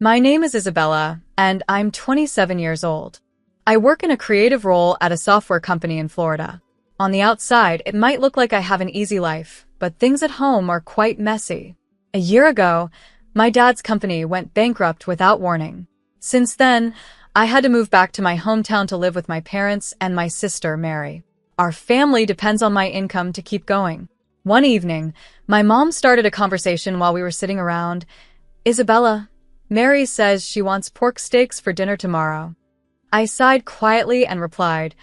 My name is Isabella, and I'm 27 years old. I work in a creative role at a software company in Florida. On the outside, it might look like I have an easy life, but things at home are quite messy. A year ago, my dad's company went bankrupt without warning. Since then, I had to move back to my hometown to live with my parents and my sister, Mary. Our family depends on my income to keep going. One evening, my mom started a conversation while we were sitting around. "Isabella, Mary says she wants pork steaks for dinner tomorrow." I sighed quietly and replied,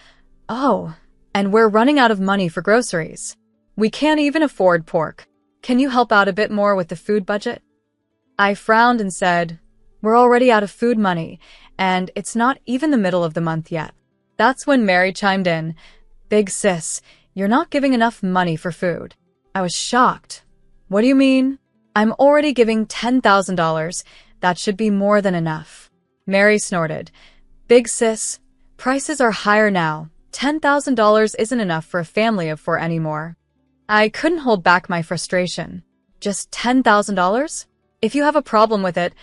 "Oh, and we're running out of money for groceries. We can't even afford pork. Can you help out a bit more with the food budget?" I frowned and said, "We're already out of food money, and it's not even the middle of the month yet." That's when Mary chimed in, "Big sis, you're not giving enough money for food." I was shocked. "What do you mean? I'm already giving $10,000. That should be more than enough." Mary snorted. "Big sis, prices are higher now. $10,000 isn't enough for a family of four anymore." I couldn't hold back my frustration. "Just $10,000? If you have a problem with it,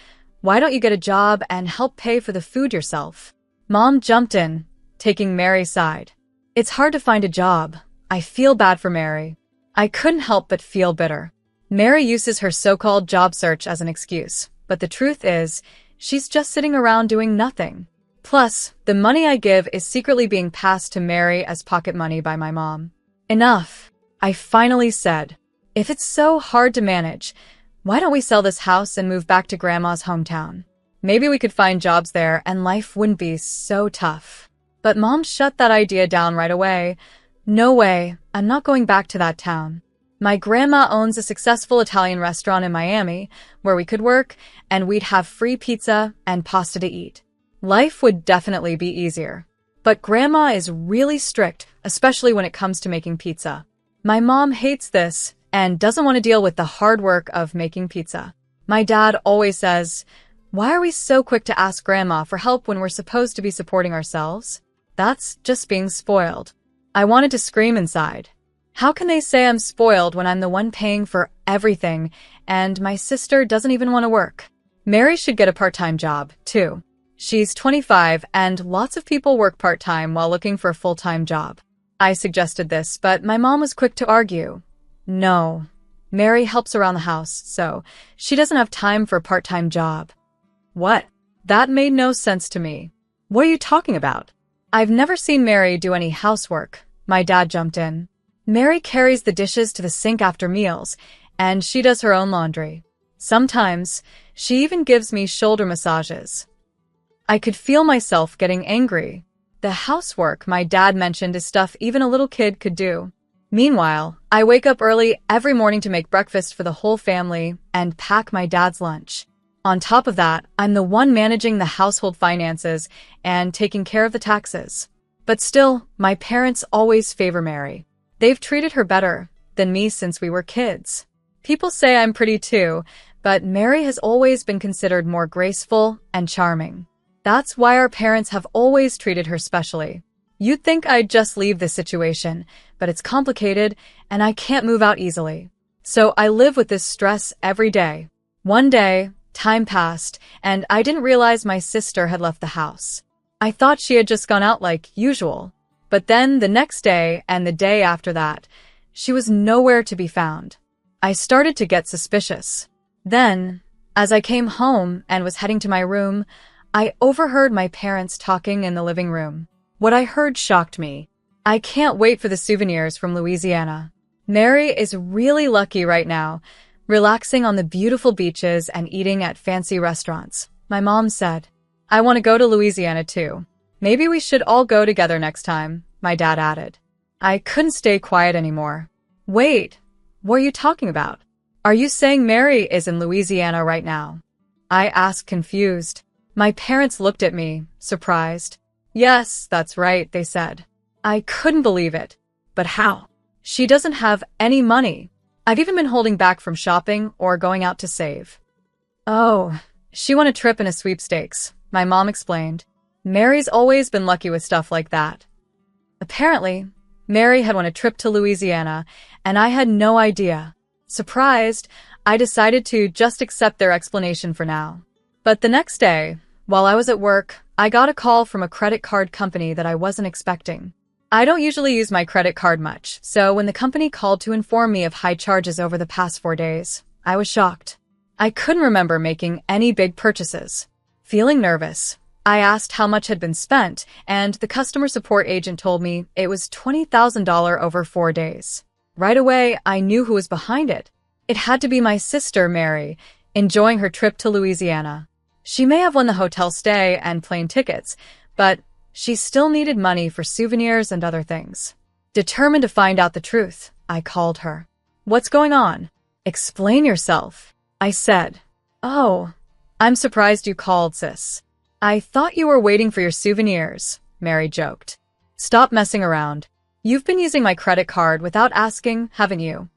why don't you get a job and help pay for the food yourself?" Mom jumped in, taking Mary's side. "It's hard to find a job. I feel bad for Mary." I couldn't help but feel bitter. Mary uses her so-called job search as an excuse, but the truth is, she's just sitting around doing nothing. Plus, the money I give is secretly being passed to Mary as pocket money by my mom. "Enough," I finally said. "If it's so hard to manage, why don't we sell this house and move back to Grandma's hometown? Maybe we could find jobs there and life wouldn't be so tough." But Mom shut that idea down right away. "No way, I'm not going back to that town. My grandma owns a successful Italian restaurant in Miami where we could work and we'd have free pizza and pasta to eat. Life would definitely be easier. But Grandma is really strict, especially when it comes to making pizza. My mom hates this and doesn't want to deal with the hard work of making pizza. My dad always says, 'Why are we so quick to ask Grandma for help when we're supposed to be supporting ourselves?' That's just being spoiled." I wanted to scream inside. How can they say I'm spoiled when I'm the one paying for everything and my sister doesn't even want to work? Mary should get a part-time job, too. She's 25 and lots of people work part-time while looking for a full-time job. I suggested this, but my mom was quick to argue. "No, Mary helps around the house, so she doesn't have time for a part-time job." What? That made no sense to me. "What are you talking about?" "I've never seen Mary do any housework," my dad jumped in. "Mary carries the dishes to the sink after meals, and she does her own laundry. Sometimes, she even gives me shoulder massages." I could feel myself getting angry. The housework my dad mentioned is stuff even a little kid could do. Meanwhile, I wake up early every morning to make breakfast for the whole family and pack my dad's lunch. On top of that, I'm the one managing the household finances and taking care of the taxes. But still, my parents always favor Mary. They've treated her better than me since we were kids. People say I'm pretty too, but Mary has always been considered more graceful and charming. That's why our parents have always treated her specially. You'd think I'd just leave this situation, but it's complicated and I can't move out easily. So I live with this stress every day. One day, time passed, and I didn't realize my sister had left the house. I thought she had just gone out like usual. But then the next day and the day after that, she was nowhere to be found. I started to get suspicious. Then, as I came home and was heading to my room, I overheard my parents talking in the living room. What I heard shocked me. "I can't wait for the souvenirs from Louisiana. Mary is really lucky right now, relaxing on the beautiful beaches and eating at fancy restaurants," my mom said. "I want to go to Louisiana too. Maybe we should all go together next time," my dad added. I couldn't stay quiet anymore. "Wait, what are you talking about? Are you saying Mary is in Louisiana right now?" I asked, confused. My parents looked at me, surprised. "Yes, that's right," they said. I couldn't believe it. "But how? She doesn't have any money. I've even been holding back from shopping or going out to save." "Oh, she won a trip in a sweepstakes," my mom explained. "Mary's always been lucky with stuff like that." Apparently, Mary had won a trip to Louisiana, and I had no idea. Surprised, I decided to just accept their explanation for now. But the next day, while I was at work, I got a call from a credit card company that I wasn't expecting. I don't usually use my credit card much, so when the company called to inform me of high charges over the past 4 days, I was shocked. I couldn't remember making any big purchases. Feeling nervous, I asked how much had been spent, and the customer support agent told me it was $20,000 over 4 days. Right away, I knew who was behind it. It had to be my sister, Mary, enjoying her trip to Louisiana. She may have won the hotel stay and plane tickets, but she still needed money for souvenirs and other things. Determined to find out the truth, I called her. "What's going on? Explain yourself," I said. "Oh, I'm surprised you called, sis. I thought you were waiting for your souvenirs," Mary joked. "Stop messing around. You've been using my credit card without asking, haven't you?"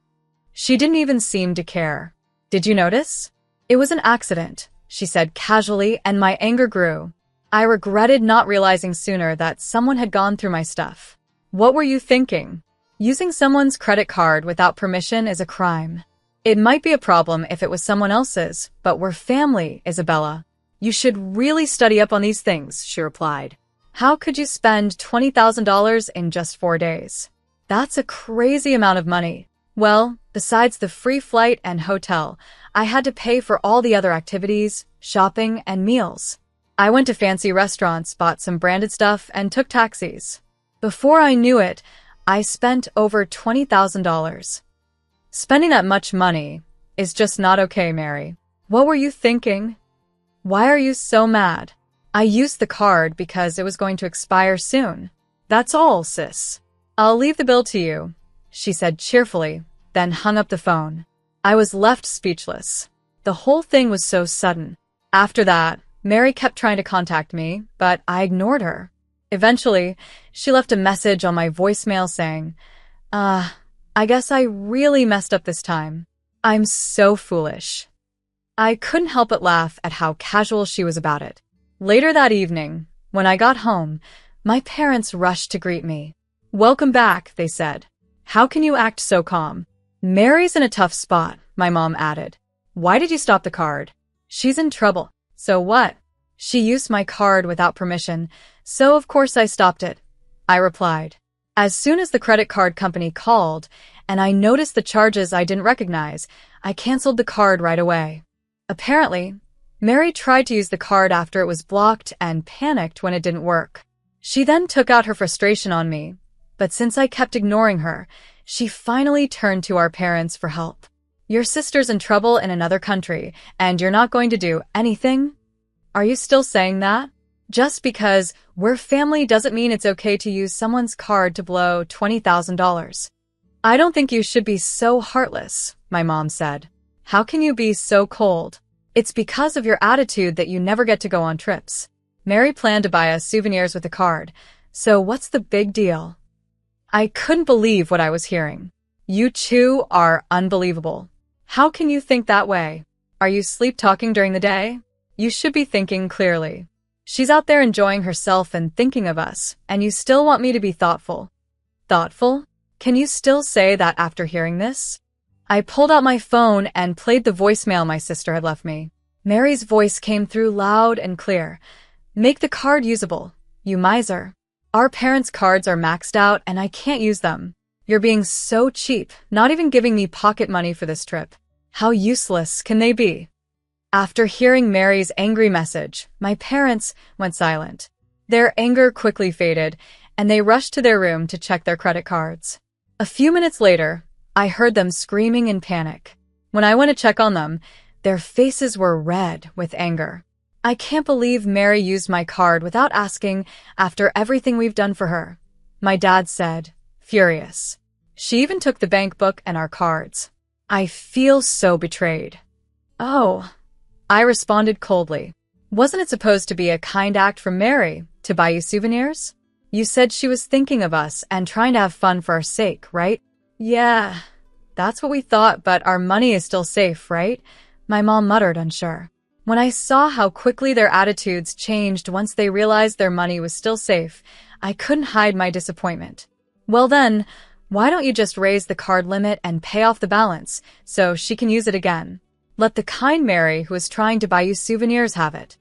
She didn't even seem to care. "Did you notice? It was an accident," she said casually, and my anger grew. I regretted not realizing sooner that someone had gone through my stuff. What were you thinking? Using someone's credit card without permission is a crime. It might be a problem if it was someone else's, but we're family, Isabella. You should really study up on these things, she replied. How could you spend $20,000 in just 4 days? That's a crazy amount of money. Well, besides the free flight and hotel, I had to pay for all the other activities, shopping, and meals. I went to fancy restaurants, bought some branded stuff, and took taxis. Before I knew it, I spent over $20,000. Spending that much money is just not okay, Mary. What were you thinking? Why are you so mad? I used the card because it was going to expire soon. That's all, sis. I'll leave the bill to you, she said cheerfully, then hung up the phone. I was left speechless. The whole thing was so sudden. After that, Mary kept trying to contact me, but I ignored her. Eventually, she left a message on my voicemail saying, I guess I really messed up this time. I'm so foolish. I couldn't help but laugh at how casual she was about it. Later that evening, when I got home, my parents rushed to greet me. Welcome back, they said. How can you act so calm? Mary's in a tough spot, my mom added. Why did you stop the card? She's in trouble. So what? She used my card without permission, so of course I stopped it, I replied. As soon as the credit card company called, and I noticed the charges I didn't recognize, I canceled the card right away. Apparently, Mary tried to use the card after it was blocked and panicked when it didn't work. She then took out her frustration on me, but since I kept ignoring her, she finally turned to our parents for help. Your sister's in trouble in another country, and you're not going to do anything? Are you still saying that? Just because we're family doesn't mean it's okay to use someone's card to blow $20,000. I don't think you should be so heartless, my mom said. How can you be so cold? It's because of your attitude that you never get to go on trips. Mary planned to buy us souvenirs with the card, so what's the big deal? I couldn't believe what I was hearing. You two are unbelievable. How can you think that way? Are you sleep-talking during the day? You should be thinking clearly. She's out there enjoying herself and thinking of us, and you still want me to be thoughtful. Thoughtful? Can you still say that after hearing this? I pulled out my phone and played the voicemail my sister had left me. Mary's voice came through loud and clear. Make the card usable, you miser. Our parents' cards are maxed out and I can't use them. You're being so cheap, not even giving me pocket money for this trip. How useless can they be? After hearing Mary's angry message, my parents went silent. Their anger quickly faded, and they rushed to their room to check their credit cards. A few minutes later, I heard them screaming in panic. When I went to check on them, their faces were red with anger. I can't believe Mary used my card without asking after everything we've done for her, my dad said, furious. She even took the bank book and our cards. I feel so betrayed. Oh, I responded coldly. Wasn't it supposed to be a kind act from Mary to buy you souvenirs? You said she was thinking of us and trying to have fun for our sake, right? Yeah, that's what we thought, but our money is still safe, right? My mom muttered, unsure. When I saw how quickly their attitudes changed once they realized their money was still safe, I couldn't hide my disappointment. Well then, why don't you just raise the card limit and pay off the balance so she can use it again? Let the kind Mary who is trying to buy you souvenirs have it.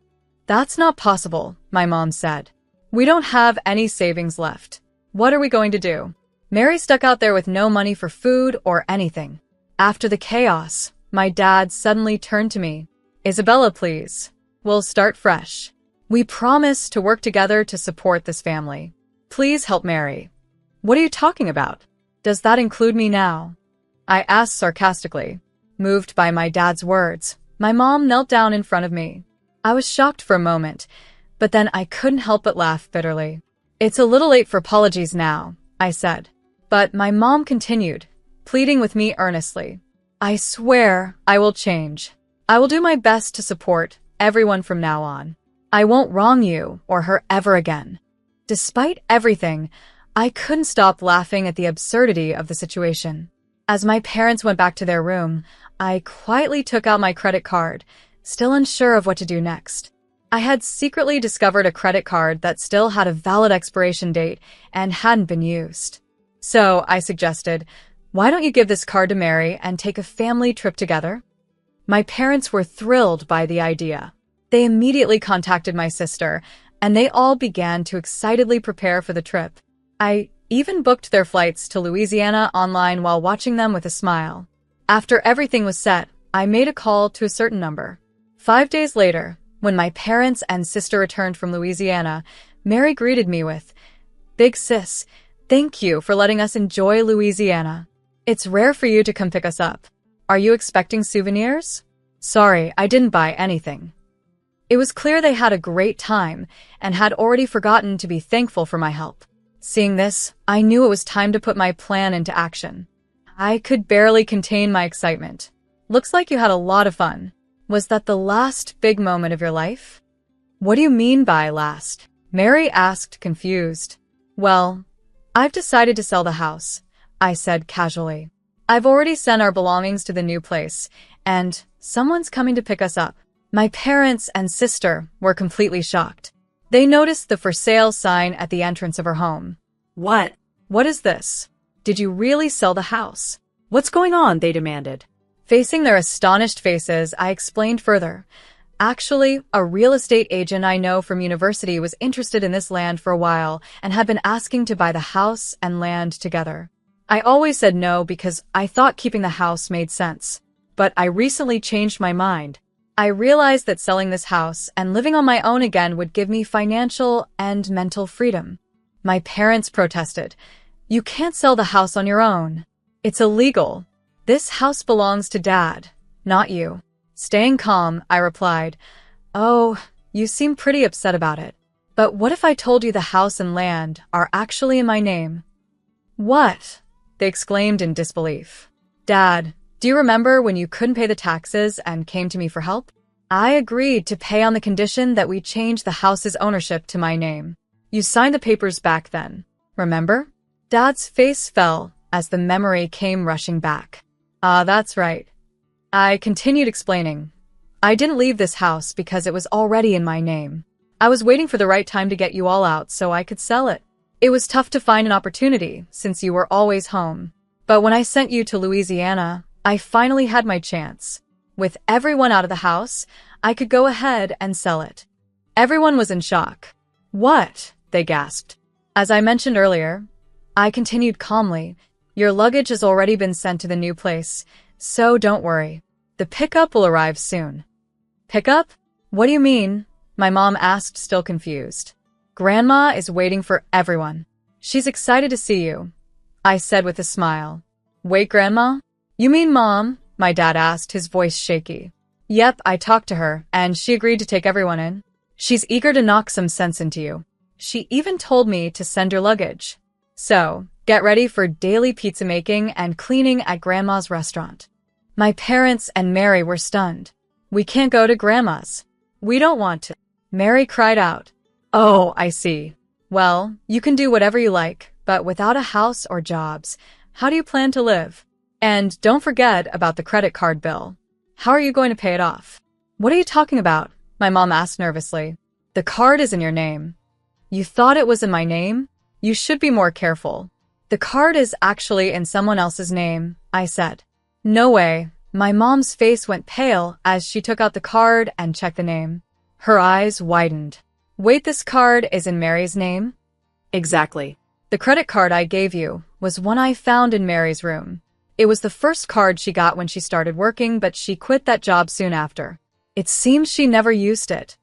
That's not possible, my mom said. We don't have any savings left. What are we going to do? Mary stuck out there with no money for food or anything. After the chaos, my dad suddenly turned to me. Isabella, please. We'll start fresh. We promise to work together to support this family. Please help Mary. What are you talking about? Does that include me now? I asked sarcastically. Moved by my dad's words, my mom knelt down in front of me. I was shocked for a moment, but then I couldn't help but laugh bitterly. It's a little late for apologies now, I said. But my mom continued, pleading with me earnestly. I swear I will change. I will do my best to support everyone from now on. I won't wrong you or her ever again. Despite everything, I couldn't stop laughing at the absurdity of the situation. As my parents went back to their room, I quietly took out my credit card, still unsure of what to do next. I had secretly discovered a credit card that still had a valid expiration date and hadn't been used. So I suggested, why don't you give this card to Mary and take a family trip together? My parents were thrilled by the idea. They immediately contacted my sister, and they all began to excitedly prepare for the trip. I even booked their flights to Louisiana online while watching them with a smile. After everything was set, I made a call to a certain number. 5 days later, when my parents and sister returned from Louisiana, Mary greeted me with, "Big sis, thank you for letting us enjoy Louisiana. It's rare for you to come pick us up. Are you expecting souvenirs?" Sorry, I didn't buy anything. It was clear they had a great time and had already forgotten to be thankful for my help. Seeing this, I knew it was time to put my plan into action. I could barely contain my excitement. Looks like you had a lot of fun. Was that the last big moment of your life? What do you mean by last? Mary asked, confused. Well, I've decided to sell the house, I said casually. I've already sent our belongings to the new place, and someone's coming to pick us up. My parents and sister were completely shocked. They noticed the for sale sign at the entrance of her home. What? What is this? Did you really sell the house? What's going on? They demanded. Facing their astonished faces, I explained further. Actually, a real estate agent I know from university was interested in this land for a while and had been asking to buy the house and land together. I always said no because I thought keeping the house made sense. But I recently changed my mind. I realized that selling this house and living on my own again would give me financial and mental freedom. My parents protested. You can't sell the house on your own. It's illegal. This house belongs to Dad, not you. Staying calm, I replied, Oh, you seem pretty upset about it. But what if I told you the house and land are actually in my name? What? They exclaimed in disbelief. Dad, do you remember when you couldn't pay the taxes and came to me for help? I agreed to pay on the condition that we change the house's ownership to my name. You signed the papers back then, remember? Dad's face fell as the memory came rushing back. Ah, that's right. I continued explaining. I didn't leave this house because it was already in my name. I was waiting for the right time to get you all out so I could sell it. It was tough to find an opportunity since you were always home. But when I sent you to Louisiana, I finally had my chance. With everyone out of the house, I could go ahead and sell it. Everyone was in shock. What? They gasped. As I mentioned earlier, I continued calmly. Your luggage has already been sent to the new place, so don't worry. The pickup will arrive soon. Pickup? What do you mean? My mom asked, still confused. Grandma is waiting for everyone. She's excited to see you, I said with a smile. Wait, Grandma? You mean Mom? My dad asked, his voice shaky. Yep, I talked to her, and she agreed to take everyone in. She's eager to knock some sense into you. She even told me to send your luggage. So, get ready for daily pizza making and cleaning at Grandma's restaurant. My parents and Mary were stunned. We can't go to Grandma's. We don't want to. Mary cried out. Oh, I see. Well, you can do whatever you like, but without a house or jobs, how do you plan to live? And don't forget about the credit card bill. How are you going to pay it off? What are you talking about? My mom asked nervously. The card is in your name. You thought it was in my name? You should be more careful. The card is actually in someone else's name, I said. No way. My mom's face went pale as she took out the card and checked the name. Her eyes widened. Wait, this card is in Mary's name? Exactly. The credit card I gave you was one I found in Mary's room. It was the first card she got when she started working, but she quit that job soon after. It seems she never used it.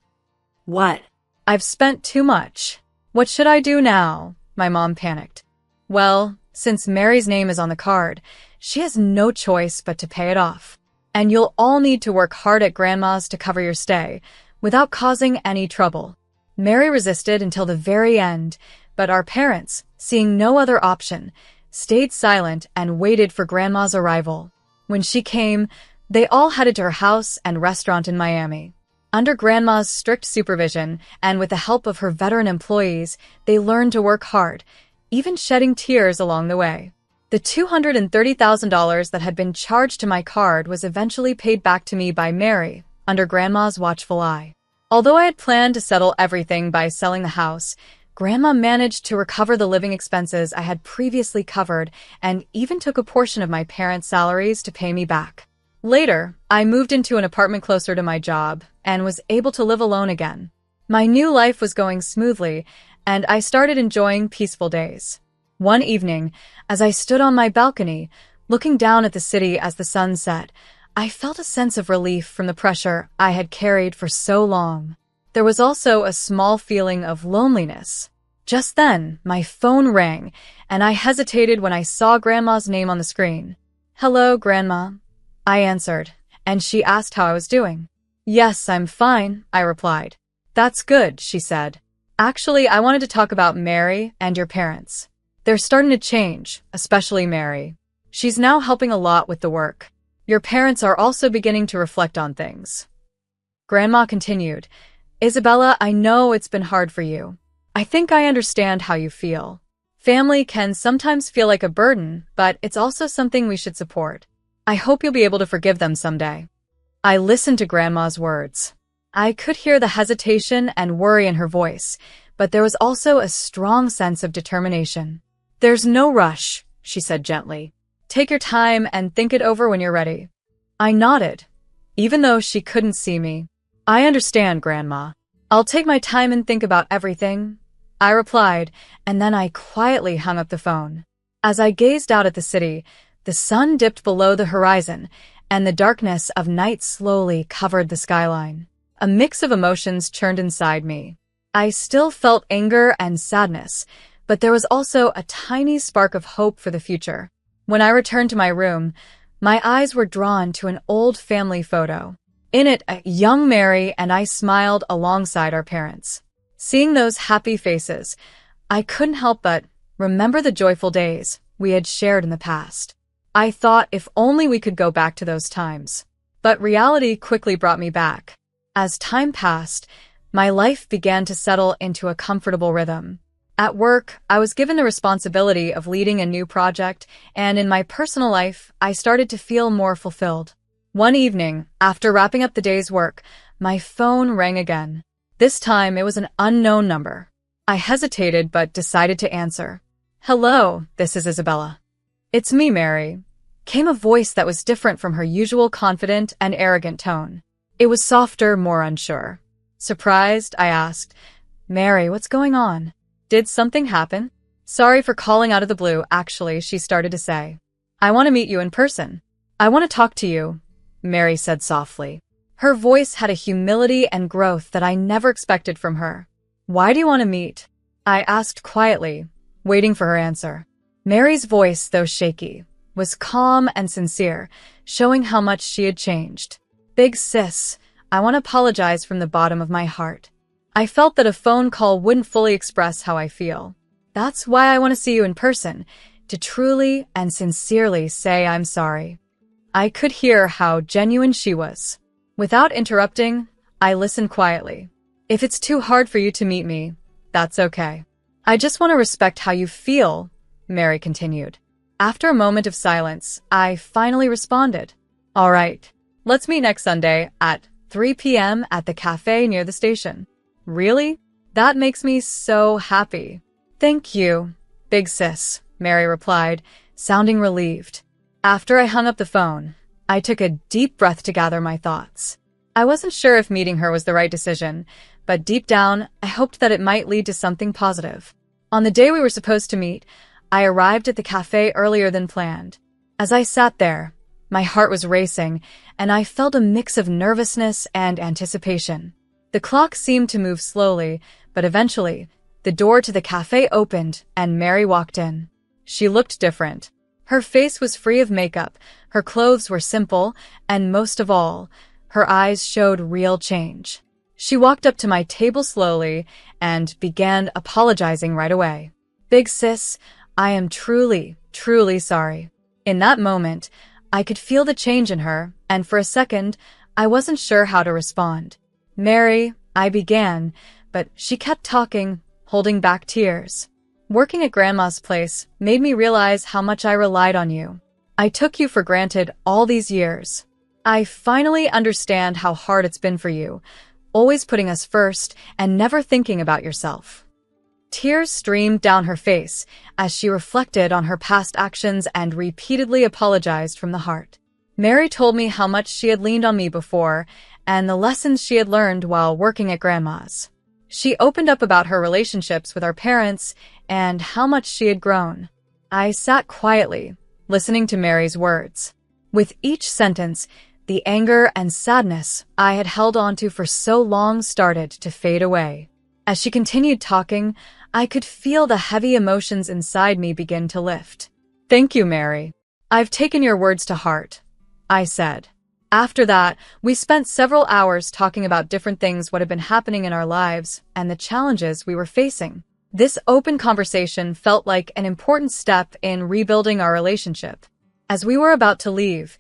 What? I've spent too much. What should I do now? My mom panicked. Well, since Mary's name is on the card, she has no choice but to pay it off. And you'll all need to work hard at Grandma's to cover your stay, without causing any trouble. Mary resisted until the very end, but our parents, seeing no other option, stayed silent and waited for Grandma's arrival. When she came, they all headed to her house and restaurant in Miami. Under Grandma's strict supervision and with the help of her veteran employees, they learned to work hard, even shedding tears along the way. The $230,000 that had been charged to my card was eventually paid back to me by Mary, under Grandma's watchful eye. Although I had planned to settle everything by selling the house, Grandma managed to recover the living expenses I had previously covered and even took a portion of my parents' salaries to pay me back. Later, I moved into an apartment closer to my job and was able to live alone again. My new life was going smoothly, and I started enjoying peaceful days. One evening, as I stood on my balcony, looking down at the city as the sun set, I felt a sense of relief from the pressure I had carried for so long. There was also a small feeling of loneliness. Just then, my phone rang, and I hesitated when I saw Grandma's name on the screen. "Hello, Grandma," I answered, and she asked how I was doing. "Yes, I'm fine," I replied. "That's good," she said. "Actually, I wanted to talk about Mary and your parents. They're starting to change, especially Mary. She's now helping a lot with the work. Your parents are also beginning to reflect on things." Grandma continued, "Isabella, I know it's been hard for you. I think I understand how you feel. Family can sometimes feel like a burden, but it's also something we should support. I hope you'll be able to forgive them someday." I listened to Grandma's words. I could hear the hesitation and worry in her voice, but there was also a strong sense of determination. "There's no rush," she said gently. "Take your time and think it over when you're ready." I nodded, even though she couldn't see me. "I understand, Grandma. I'll take my time and think about everything," I replied, and then I quietly hung up the phone. As I gazed out at the city, the sun dipped below the horizon, and the darkness of night slowly covered the skyline. A mix of emotions churned inside me. I still felt anger and sadness, but there was also a tiny spark of hope for the future. When I returned to my room, my eyes were drawn to an old family photo. In it, a young Mary and I smiled alongside our parents. Seeing those happy faces, I couldn't help but remember the joyful days we had shared in the past. I thought if only we could go back to those times. But reality quickly brought me back. As time passed, my life began to settle into a comfortable rhythm. At work, I was given the responsibility of leading a new project, and in my personal life, I started to feel more fulfilled. One evening, after wrapping up the day's work, my phone rang again. This time, it was an unknown number. I hesitated but decided to answer. "Hello, this is Isabella." "It's me, Mary," came a voice that was different from her usual confident and arrogant tone. It was softer, more unsure. Surprised, I asked, "Mary, what's going on? Did something happen?" "Sorry for calling out of the blue, actually," she started to say. "I want to meet you in person. I want to talk to you," Mary said softly. Her voice had a humility and growth that I never expected from her. "Why do you want to meet?" I asked quietly, waiting for her answer. Mary's voice, though shaky, was calm and sincere, showing how much she had changed. "Big sis, I want to apologize from the bottom of my heart. I felt that a phone call wouldn't fully express how I feel. That's why I want to see you in person, to truly and sincerely say I'm sorry." I could hear how genuine she was. Without interrupting, I listened quietly. "If it's too hard for you to meet me, that's okay. I just want to respect how you feel," Mary continued. After a moment of silence, I finally responded. "All right, let's meet next Sunday at 3 p.m. at the cafe near the station." "Really? That makes me so happy." "Thank you, big sis," Mary replied, sounding relieved. After I hung up the phone, I took a deep breath to gather my thoughts. I wasn't sure if meeting her was the right decision, but deep down, I hoped that it might lead to something positive. On the day we were supposed to meet, I arrived at the cafe earlier than planned. As I sat there, my heart was racing, and I felt a mix of nervousness and anticipation. The clock seemed to move slowly, but eventually, the door to the cafe opened and Mary walked in. She looked different. Her face was free of makeup, her clothes were simple, and most of all, her eyes showed real change. She walked up to my table slowly and began apologizing right away. "Big sis, I am truly sorry." In that moment, I could feel the change in her, and for a second, I wasn't sure how to respond. "Mary," I began, but she kept talking, holding back tears. "Working at Grandma's place made me realize how much I relied on you. I took you for granted all these years. I finally understand how hard it's been for you, always putting us first and never thinking about yourself." Tears streamed down her face as she reflected on her past actions and repeatedly apologized from the heart. Mary told me how much she had leaned on me before and the lessons she had learned while working at Grandma's. She opened up about her relationships with our parents and how much she had grown. I sat quietly, listening to Mary's words. With each sentence, the anger and sadness I had held onto for so long started to fade away. As she continued talking, I could feel the heavy emotions inside me begin to lift. "Thank you, Mary. I've taken your words to heart," I said. After that, we spent several hours talking about different things what had been happening in our lives and the challenges we were facing. This open conversation felt like an important step in rebuilding our relationship. As we were about to leave,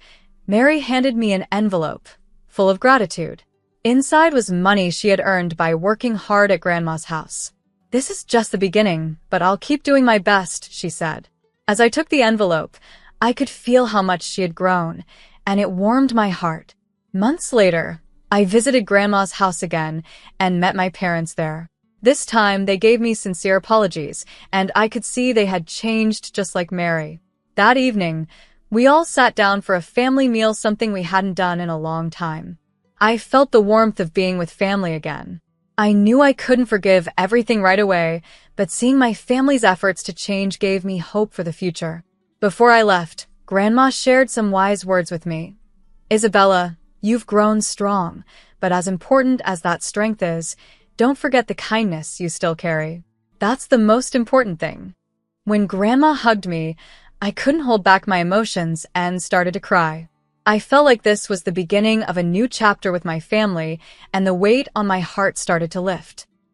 Mary handed me an envelope full of gratitude. Inside was money she had earned by working hard at Grandma's house. "This is just the beginning, but I'll keep doing my best," she said. As I took the envelope, I could feel how much she had grown, and it warmed my heart. Months later, I visited Grandma's house again and met my parents there. This time, they gave me sincere apologies, and I could see they had changed just like Mary. That evening, we all sat down for a family meal, something we hadn't done in a long time. I felt the warmth of being with family again. I knew I couldn't forgive everything right away, but seeing my family's efforts to change gave me hope for the future. Before I left, Grandma shared some wise words with me. "Isabella, you've grown strong, but as important as that strength is, don't forget the kindness you still carry. That's the most important thing." When Grandma hugged me, I couldn't hold back my emotions and started to cry. I felt like this was the beginning of a new chapter with my family, and the weight on my heart started to lift.